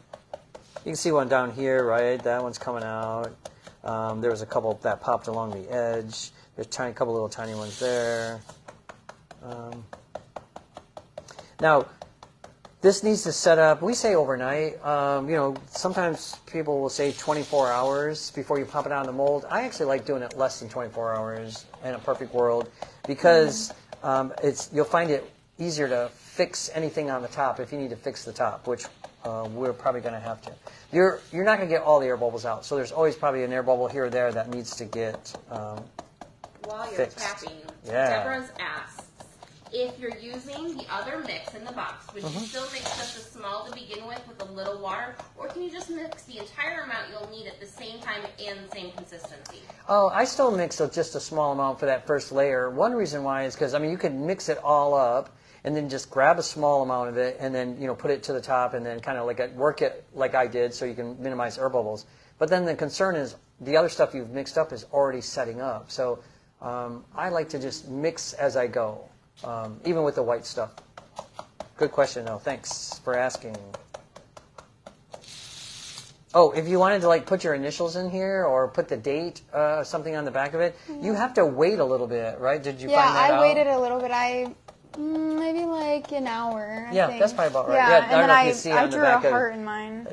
can see one down here, right? That one's coming out. There was a couple that popped along the edge. There's a couple little tiny ones there. Now, this needs to set up, we say overnight. Sometimes people will say 24 hours before you pop it out of the mold. I actually like doing it less than 24 hours in a perfect world because you'll find it easier to fix anything on the top if you need to fix the top, which we're probably going to have to. You're not going to get all the air bubbles out, so there's always probably an air bubble here or there that needs to get While you're fixed. tapping, Yeah. Deborah's asks, if you're using the other mix in the box, would you still mix just a small to begin with a little water, or can you just mix the entire amount you'll need at the same time and the same consistency? Oh, I still mix just a small amount for that first layer. One reason why is because, you could mix it all up and then just grab a small amount of it and then, put it to the top and then kind of work it like I did so you can minimize air bubbles. But then the concern is the other stuff you've mixed up is already setting up. So I like to just mix as I go, even with the white stuff. Good question, though. Thanks for asking. Oh, if you wanted to put your initials in here or put the date, something on the back of it, you have to wait a little bit, right? Did you find that out? Yeah, I waited a little bit. Maybe an hour. I think. That's probably about right. Yeah, I don't know if you see I on the drew back a heart in mine.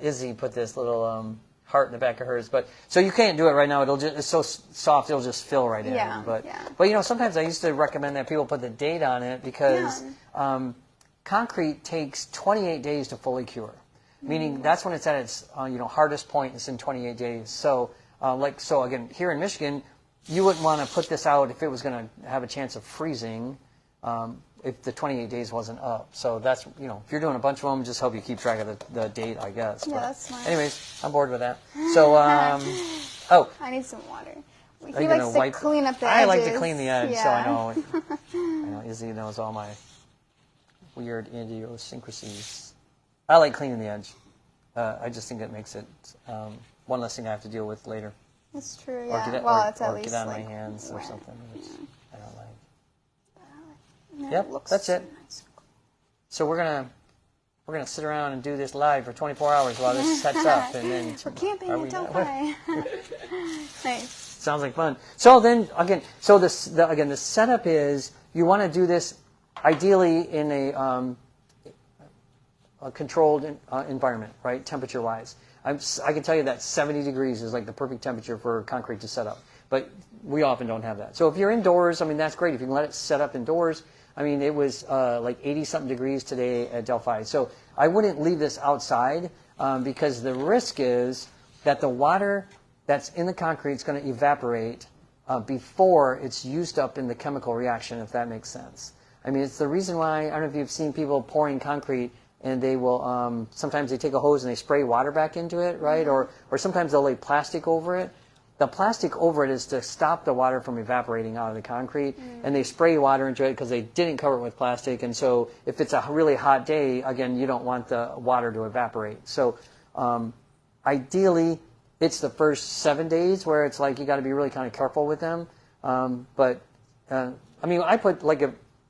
Izzy put this little heart in the back of hers. But so you can't do it right now. It's so soft, it'll just fill right in. Yeah, But yeah. but sometimes I used to recommend that people put the date on it because concrete takes 28 days to fully cure. Meaning that's when it's at its hardest point. It's in 28 days. So so again, here in Michigan, you wouldn't want to put this out if it was going to have a chance of freezing if the 28 days wasn't up. So that's if you're doing a bunch of them, just help you keep track of the date, I guess. Yeah, but that's smart. anyways, I'm bored with that. So I need some water. He likes to clean up the edges. I like to clean the edge, so I Yeah. know Izzy knows all my weird idiosyncrasies. I like cleaning the edge. I just think it makes it one less thing I have to deal with later. That's true, Or yeah. get, Well, or, it's at or least get on like my hands or wet. something, which I don't like. Yeah, Yep, it looks that's it. nice. So we're gonna sit around and do this live for 24 hours while this sets up, and then We're camping in Delphi. Nice. sounds like fun. So then again, the setup is you want to do this ideally in a controlled environment, right? Temperature-wise, I can tell you that 70 degrees is like the perfect temperature for concrete to set up, but we often don't have that. So if you're indoors, that's great. If you can let it set up indoors. It was like 80-something degrees today at Delphi. So I wouldn't leave this outside because the risk is that the water that's in the concrete is going to evaporate before it's used up in the chemical reaction, if that makes sense. It's the reason why, I don't know if you've seen people pouring concrete and they will, sometimes they take a hose and they spray water back into it, right? Mm-hmm. Or sometimes they'll lay plastic over it. The plastic over it is to stop the water from evaporating out of the concrete, and they spray water into it because they didn't cover it with plastic. And so if it's a really hot day, again, you don't want the water to evaporate. So ideally, it's the first 7 days where it's like you got to be really kind of careful with them. I put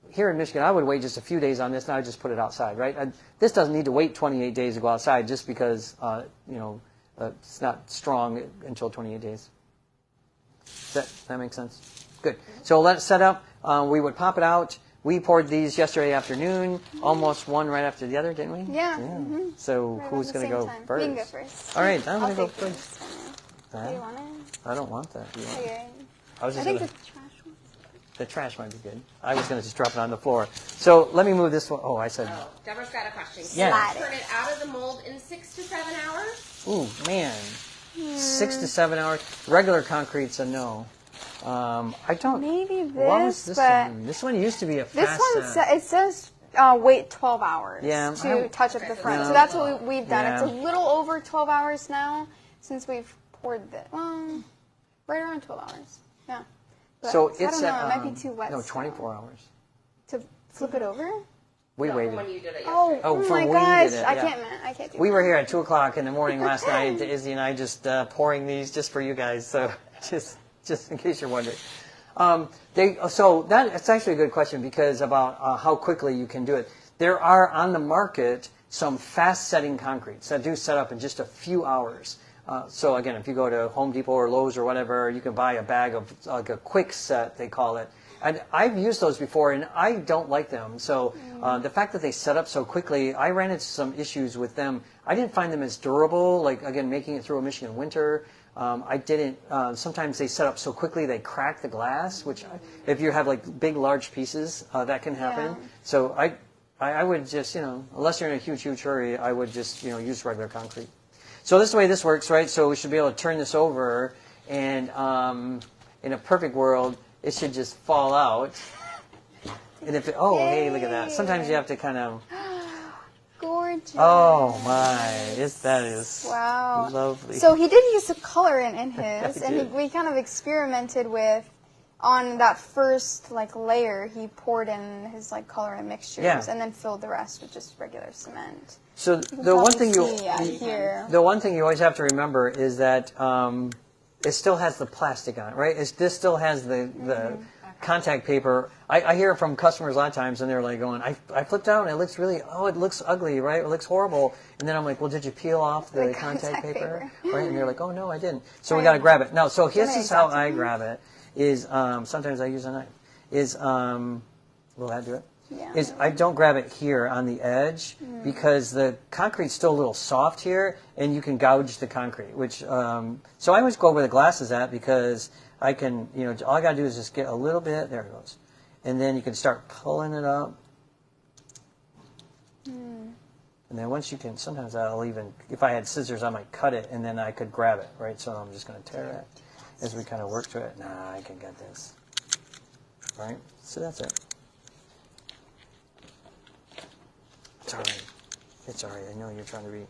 here in Michigan, I would wait just a few days on this, and I would just put it outside, right? This doesn't need to wait 28 days to go outside just because, it's not strong until 28 days. Does that make sense? Good. So let it set up. We would pop it out. We poured these yesterday afternoon, almost one right after the other, didn't we? Yeah. Mm-hmm. So right who's going to go time. first? You can go first. All right, I'm going to go take first. this. Do you want it? I don't want that. Do you want it? Okay. I think the trash one. The trash might be good. I was going to just drop it on the floor. So let me move this one. Oh, I said. Oh, Deborah's got a question. Yeah. Can you turn it out of the mold in 6 to 7 hours? Ooh, man. 6 to 7 hours. Regular concrete's a no. I don't. Maybe this, what was this but one? This one used to be a this fast one it says wait 12 hours Yeah, to touch up the front. Yeah. So that's what we've done. Yeah. It's a little over 12 hours now since we've poured this. Well, right around 12 hours. Yeah. But, So I it's don't know. It might be too wet. No, still. 24 hours. To flip it over? We No, waited. when you did it Oh, yesterday. from my when we gosh! did it, I yeah. can't do We that. were here at 2 o'clock in the morning last night. Izzy and I just pouring these just for you guys. So just in case you're wondering. So that's actually a good question because about how quickly you can do it. There are on the market some fast-setting concretes that do set up in just a few hours. So again, if you go to Home Depot or Lowe's or whatever, you can buy a bag of like a quick set, they call it. And I've used those before, and I don't like them. So the fact that they set up so quickly, I ran into some issues with them. I didn't find them as durable, like, again, making it through a Michigan winter. I didn't, sometimes they set up so quickly they crack the glass, which if you have like big, large pieces, that can happen. Yeah. So I would just, unless you're in a huge, huge hurry, I would just, use regular concrete. So this is the way this works, right? So we should be able to turn this over, and in a perfect world, it should just fall out. And if hey, look at that. Sometimes you have to kind of. Gorgeous. Oh my, that is Wow. lovely. So he did use a colorant in his, and we kind of experimented with. On that first layer, he poured in his colorant mixtures, and then filled the rest with just regular cement. So the one thing you always have to remember is that it still has the plastic on it, right? This still has the contact paper. I hear from customers a lot of times, and they're like going, I flipped out, and it looks ugly, right? It looks horrible. And then I'm like, well, did you peel off the contact paper? Right? And they're like, oh, no, I didn't. So we got to grab it. No, so this is how I grab it. Is sometimes I use a knife. Will that do it? Yeah. is I don't grab it here on the edge because the concrete's still a little soft here, and you can gouge the concrete. Which so I always go where the glass is at because I can, all I got to do is just get a little bit. There it goes, and then you can start pulling it up. And then once you can, sometimes I'll even, if I had scissors, I might cut it, and then I could grab it, right? So I'm just going to tear it as we kind of work through it. Nah, I can get this. All right, so that's it. It's all right. It's all right. I know you're trying to be.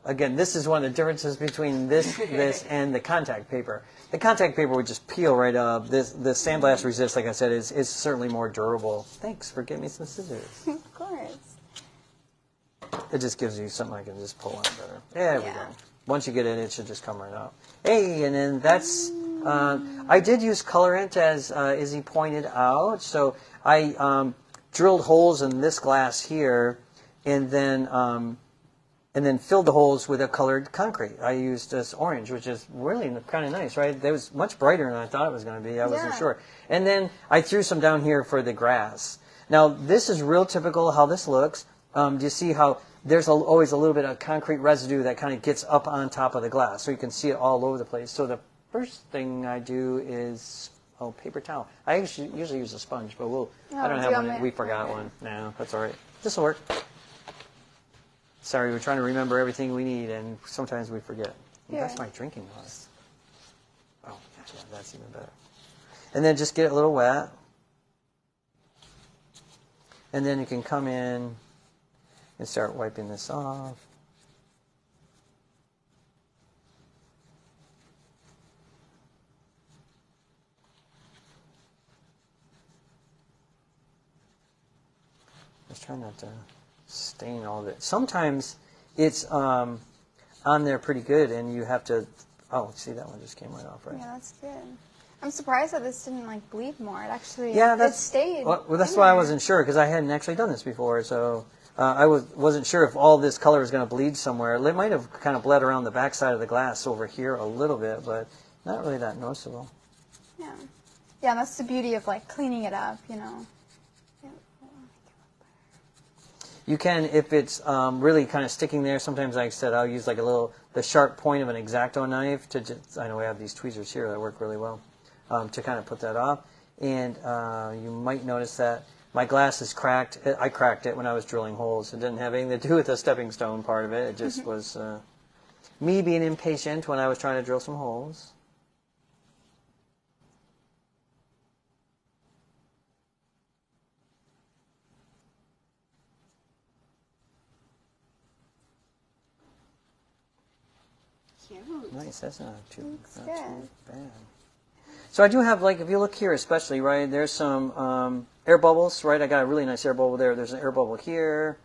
Again, this is one of the differences between this and the contact paper. The contact paper would just peel right up. The sandblast resist, like I said, is certainly more durable. Thanks for giving me some scissors. Of course. It just gives you something I can just pull on better. There we go. Once you get it, it should just come right out. Hey, and then that's, I did use colorant as Izzy pointed out. So I drilled holes in this glass here and then filled the holes with a colored concrete. I used this orange, which is really kind of nice, right? It was much brighter than I thought it was going to be. I wasn't sure. And then I threw some down here for the grass. Now, this is real typical how this looks. Do you see how there's always a little bit of concrete residue that kind of gets up on top of the glass, so you can see it all over the place. So the first thing I do is, paper towel. I usually use a sponge, but I don't have one. We forgot one. No, that's all right. This will work. Sorry, we're trying to remember everything we need, and sometimes we forget. Yeah. That's my drinking glass. Oh, yeah, that's even better. And then just get it a little wet. And then you can come in and start wiping this off. Just try not to stain all of it. Sometimes it's on there pretty good, and you have to. Oh, see, that one just came right off, right? Yeah, that's good. I'm surprised that this didn't bleed more. It actually it stayed. Well, that's why I wasn't sure, because I hadn't actually done this before, so I wasn't sure if all this color was going to bleed somewhere. It might have kind of bled around the backside of the glass over here a little bit, but not really that noticeable. Yeah, yeah, that's the beauty of cleaning it up, You can, if it's really kind of sticking there, sometimes, like I said, I'll use the sharp point of an X-Acto knife to just, I know we have these tweezers here that work really well, to kind of put that off. And you might notice that my glass is cracked. I cracked it when I was drilling holes. It didn't have anything to do with the stepping stone part of it. It just was me being impatient when I was trying to drill some holes. Cute. Nice, that's not too bad. So I do have, if you look here especially, right, there's some air bubbles, right? I got a really nice air bubble there. There's an air bubble here.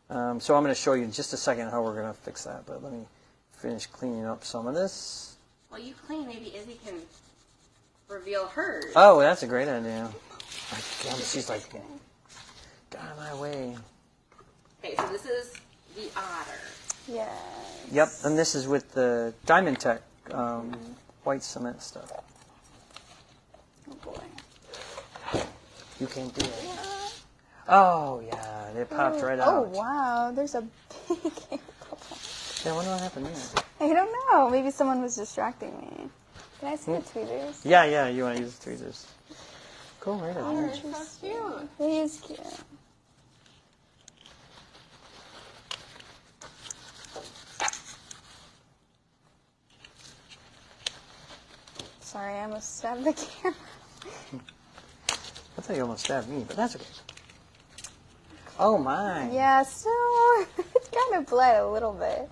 So I'm going to show you in just a second how we're going to fix that. But let me finish cleaning up some of this. Well, you clean, maybe Izzy can reveal hers. Oh, that's a great idea. She's like, get out of my way. Okay, so this is the otter. Yes. Yep, and this is with the Diamond Tech white cement stuff. Oh boy. You can't do it. Yeah. Oh, yeah, it popped right out. Oh, wow. There's a big air bubble. Yeah, I wonder what happened there. I don't know. Maybe someone was distracting me. Can I see the tweezers? Yeah, you want to use the tweezers. Cool, right on. Otter is so cute. He is cute. Sorry, I almost stabbed the camera. I thought you almost stabbed me, but that's okay. Oh, my. Yeah, so it kind of bled a little bit.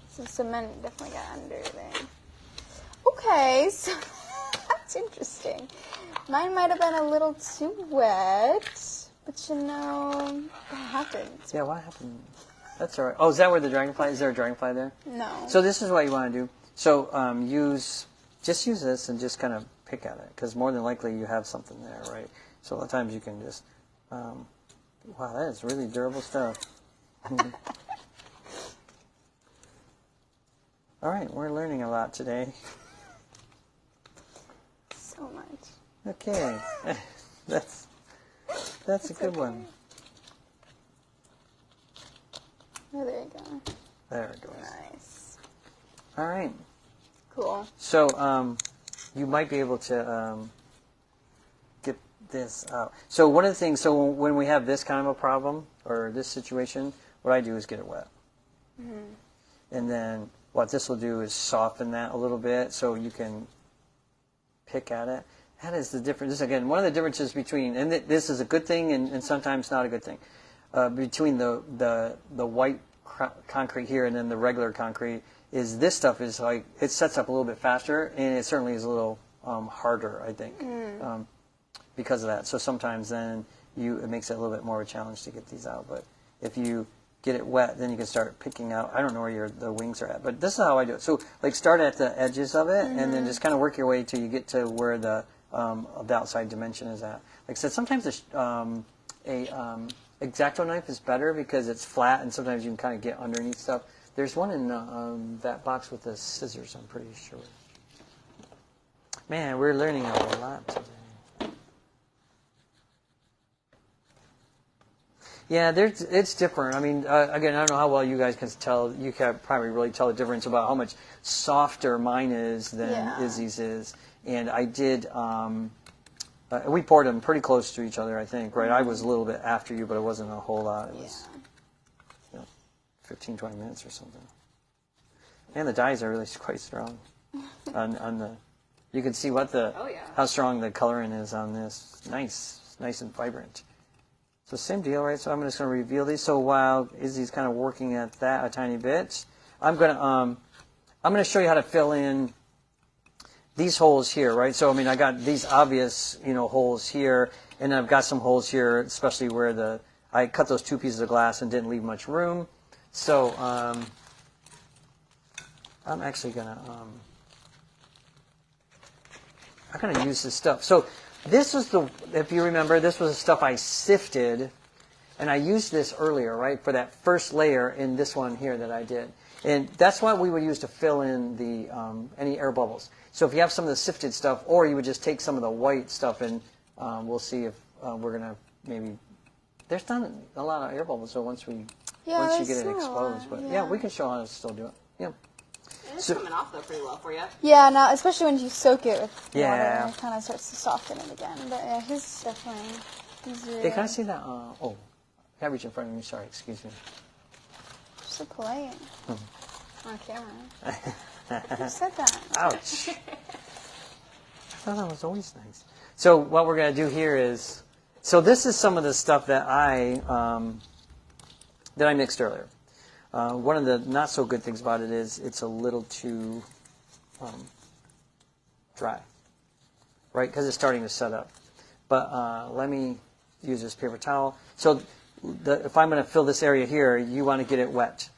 Some cement definitely got under there. Okay, so that's interesting. Mine might have been a little too wet, but what happens? Yeah, what happened? That's all right. Oh, is that where the dragonfly is? There a dragonfly there? No. So this is what you want to do. So just use this and just kind of pick at it, because more than likely you have something there, right? So a lot of times you can just, wow, that is really durable stuff. All right, we're learning a lot today. So much. Okay, that's That's a good one. Oh, there you go. There it goes. Nice. All right. Cool. So you might be able to get this out. So one of the things, so when we have this kind of a problem or this situation, what I do is get it wet. And then what this will do is soften that a little bit so you can pick at it. That is the difference. This, again, one of the differences between, and this is a good thing and sometimes not a good thing, between the white concrete here and then the regular concrete is this stuff is like, it sets up a little bit faster and it certainly is a little harder, I think, because of that. So sometimes then it makes it a little bit more of a challenge to get these out. But if you get it wet, then you can start picking out. I don't know where the wings are at, but this is how I do it. So like start at the edges of it and then just kind of work your way till you get to where the outside dimension is at. Like I said, sometimes X-Acto knife is better because it's flat and sometimes you can kind of get underneath stuff. There's one in that box with the scissors, I'm pretty sure. Man, we're learning a lot today. Yeah, it's different. I mean, again, I don't know how well you guys can tell. You can probably really tell the difference about how much softer mine is than Izzy's is. And I did, we poured them pretty close to each other, I think, right? I was a little bit after you, but it wasn't a whole lot. It was 15, 20 minutes or something. And the dyes are really quite strong. on the, you can see how strong the coloring is on this. Nice and vibrant. So same deal, right? So I'm just going to reveal these. So while Izzy's kind of working at that a tiny bit, I'm going to show you how to fill in these holes here, right? So I mean, I got these obvious, holes here, and I've got some holes here, especially where I cut those 2 pieces of glass and didn't leave much room. So I'm actually going to use this stuff. So this is if you remember, this was the stuff I sifted, and I used this earlier, right, for that first layer in this one here that I did. And that's what we would use to fill in the any air bubbles. So if you have some of the sifted stuff, or you would just take some of the white stuff, and we'll see if we're going to maybe, there's not a lot of air bubbles, so once you get it exposed. But yeah, we can show how to still do it. Yeah. It's coming off though pretty well for you. Yeah, now especially when you soak it with Yeah. water, it kind of starts to soften it again. But yeah, his is definitely easier. Hey, can I see that? Oh, I reach in front of me. Sorry, excuse me. So polite. On camera. Who said that? Ouch. I thought that was always nice. So what we're going to do here is, so this is some of the stuff that I mixed earlier. One of the not so good things about it is it's a little too dry, right? Because it's starting to set up. But let me use this paper towel. So if I'm going to fill this area here, you want to get it wet.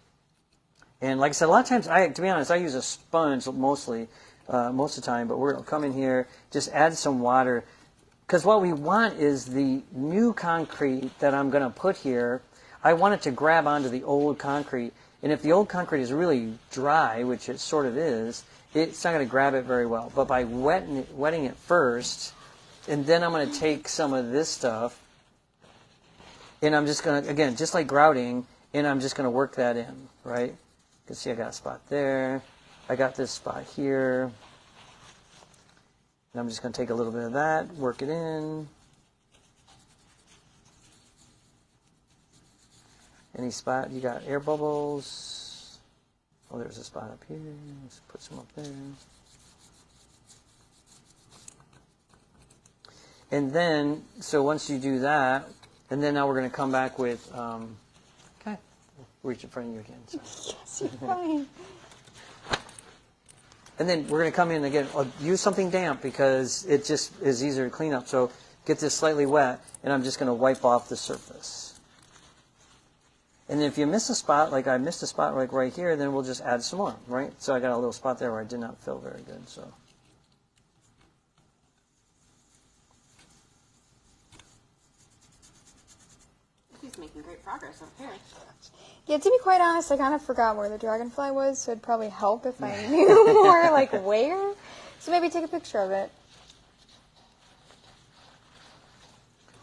And like I said, a lot of times, to be honest, I use a sponge mostly, most of the time. But we're going to come in here, just add some water. Because what we want is the new concrete that I'm going to put here, I want it to grab onto the old concrete. And if the old concrete is really dry, which it sort of is, it's not going to grab it very well. But by wetting it first, and then I'm going to take some of this stuff, and I'm just going to, again, just like grouting, and I'm just going to work that in, right? You can see I got a spot there. I got this spot here. And I'm just going to take a little bit of that, work it in. Any spot, you got air bubbles. Oh, there's a spot up here. Let's put some up there. And then, so once you do that, and then now we're going to come back with, okay, reach in front of you again. Sorry. Yes, you're fine. And then we're going to come in again, use something damp because it just is easier to clean up. So get this slightly wet, and I'm just going to wipe off the surface. And then if you miss a spot, like I missed a spot like right here, then we'll just add some more, right? So I got a little spot there where I did not fill very good, so. He's making great progress up here. Yeah, to be quite honest, I kind of forgot where the dragonfly was, so it'd probably help if I knew more, like where. So maybe take a picture of it.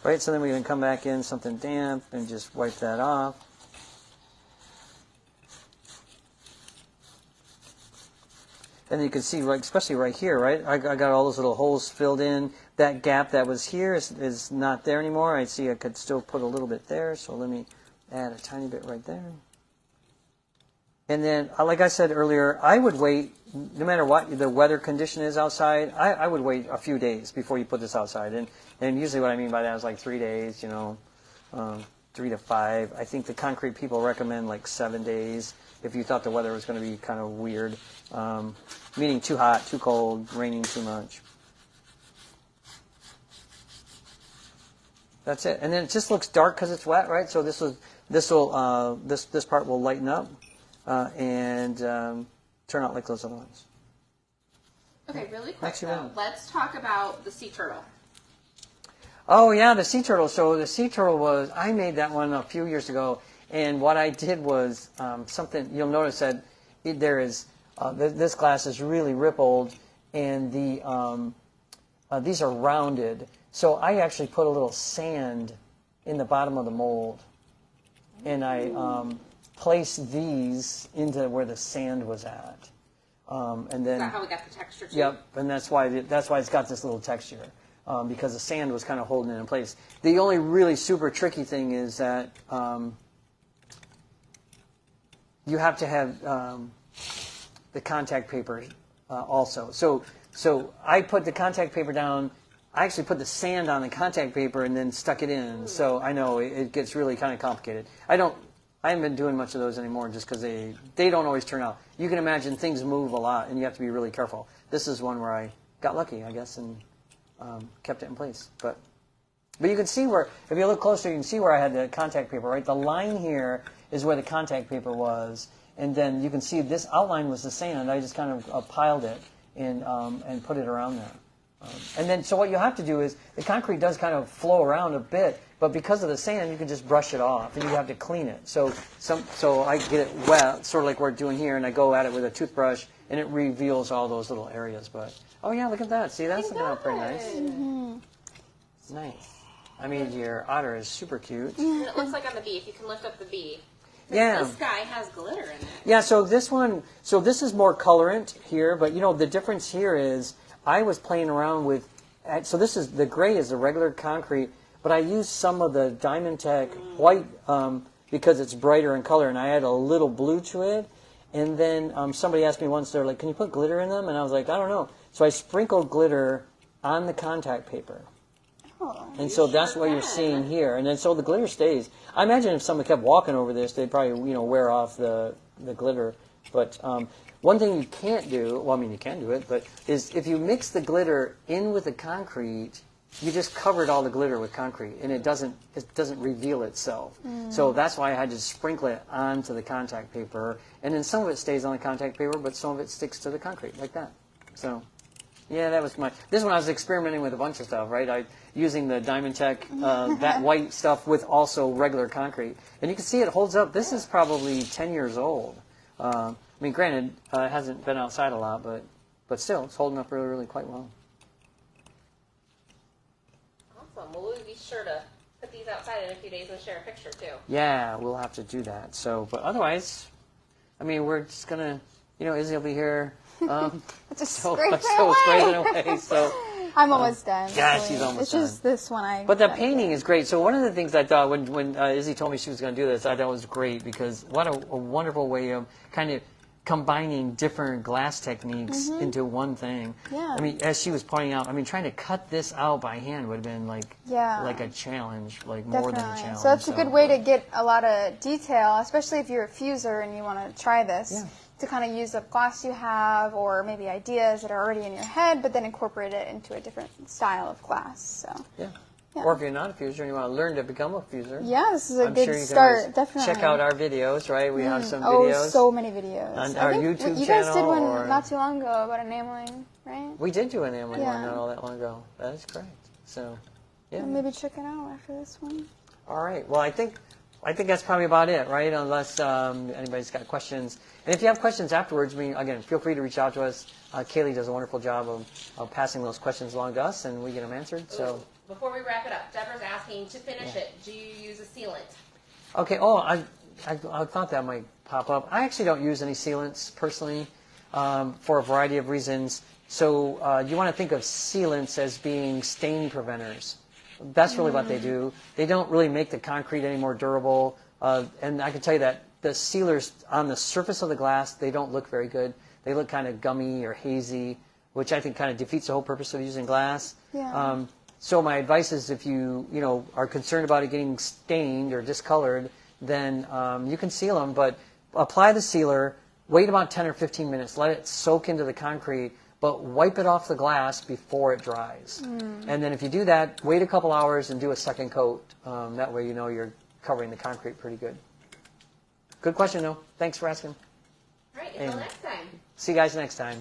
right? So then we can come back in something damp and just wipe that off. And you can see, right, especially right here, right? I got all those little holes filled in. That gap that was here is not there anymore. I see I could still put a little bit there, so let me add a tiny bit right there. And then, like I said earlier, I would wait, no matter what the weather condition is outside, I would wait a few days before you put this outside. And usually what I mean by that is like 3 days, 3 to 5. I think the concrete people recommend like 7 days if you thought the weather was going to be kind of weird. Meaning too hot, too cold, raining too much. That's it. And then it just looks dark because it's wet, right? So this part will lighten up and turn out like those other ones. Okay, really quick though, let's talk about the sea turtle. Oh yeah, the sea turtle. So the sea turtle I made that one a few years ago, and what I did was something. You'll notice that there is this glass is really rippled, and these are rounded. So I actually put a little sand in the bottom of the mold, and I placed these into where the sand was at. And then, is that how we got the texture too? Yep, and that's why it's got this little texture, because the sand was kind of holding it in place. The only really super tricky thing is that you have to have the contact paper also. So I put the contact paper down. I actually put the sand on the contact paper and then stuck it in. So I know it gets really kind of complicated. I haven't been doing much of those anymore just because they don't always turn out. You can imagine things move a lot and you have to be really careful. This is one where I got lucky, I guess, and kept it in place. But you can see where, if you look closer, you can see where I had the contact paper, right? The line here is where the contact paper was. And then you can see this outline was the sand. I just kind of piled it and put it around there. And then, so what you have to do is, the concrete does kind of flow around a bit, but because of the sand, you can just brush it off, and you have to clean it. So I get it wet, sort of like we're doing here, and I go at it with a toothbrush, and it reveals all those little areas. But, oh yeah, look at that. See, that's looking out pretty nice. Mm-hmm. Nice. I mean, your otter is super cute. And it looks like on the bee, if you can lift up the bee. Yeah. This guy has glitter in it. Yeah, so this is more colorant here, but the difference here is, I was playing around with, so the gray is the regular concrete, but I used some of the Diamond Tech white because it's brighter in color, and I add a little blue to it. And then somebody asked me once, they're like, can you put glitter in them? And I was like, I don't know. So I sprinkled glitter on the contact paper. Oh, and so that's what you're seeing here. And then so the glitter stays. I imagine if someone kept walking over this, they'd probably wear off the glitter. But one thing you can't do, well, I mean, you can do it, but is if you mix the glitter in with the concrete, you just covered all the glitter with concrete, and it doesn't reveal itself. So that's why I had to sprinkle it onto the contact paper, and then some of it stays on the contact paper, but some of it sticks to the concrete, like that. So, yeah, that was this one I was experimenting with a bunch of stuff, right? Using the Diamond Tech, that white stuff with also regular concrete. And you can see it holds up. This is probably 10 years old. I mean, granted, it hasn't been outside a lot, but still, it's holding up really, really quite well. Awesome. Well, we'll be sure to put these outside in a few days and share a picture, too. Yeah, we'll have to do that. So, but otherwise, I mean, we're just going to, Izzy will be here. Just scrape it away. So I'm almost done. Yeah, she's almost It's just done. this one But the painting is great. So one of the things I thought when Izzy told me she was going to do this, I thought was great because what a wonderful way of kind of combining different glass techniques into one thing. Yeah. I mean, as she was pointing out, I mean, trying to cut this out by hand would have been like a challenge, like more than a challenge. So that's a good way to get a lot of detail, especially if you're a fuser and you want to try this. Yeah. To kind of use up glass you have, or maybe ideas that are already in your head, but then incorporate it into a different style of glass. So. Yeah. Or if you're not a fuser and you want to learn to become a fuser. Yeah, this is a I'm good sure you start, can definitely. Check out our videos, right? We have some videos. Oh, so many videos. On our YouTube channel. You guys did one not too long ago about enameling, right? We did do an enameling one not all that long ago. That is correct. So, yeah. Well, maybe check it out after this one. All right. Well, I think that's probably about it, right? Unless anybody's got questions. And if you have questions afterwards, again, feel free to reach out to us. Kaylee does a wonderful job of passing those questions along to us, and we get them answered. So, before we wrap it up, Deborah's asking, to finish it, do you use a sealant? Okay. Oh, I thought that might pop up. I actually don't use any sealants personally for a variety of reasons. So you want to think of sealants as being stain preventers. That's really what they do. They don't really make the concrete any more durable. And I can tell you that the sealers on the surface of the glass, they don't look very good. They look kind of gummy or hazy, which I think kind of defeats the whole purpose of using glass. Yeah. So my advice is if you are concerned about it getting stained or discolored, then you can seal them, but apply the sealer, wait about 10 or 15 minutes, let it soak into the concrete, but wipe it off the glass before it dries. And then if you do that, wait a couple hours and do a second coat. That way you know you're covering the concrete pretty good. Good question, though. Thanks for asking. All right, until next time. See you guys next time.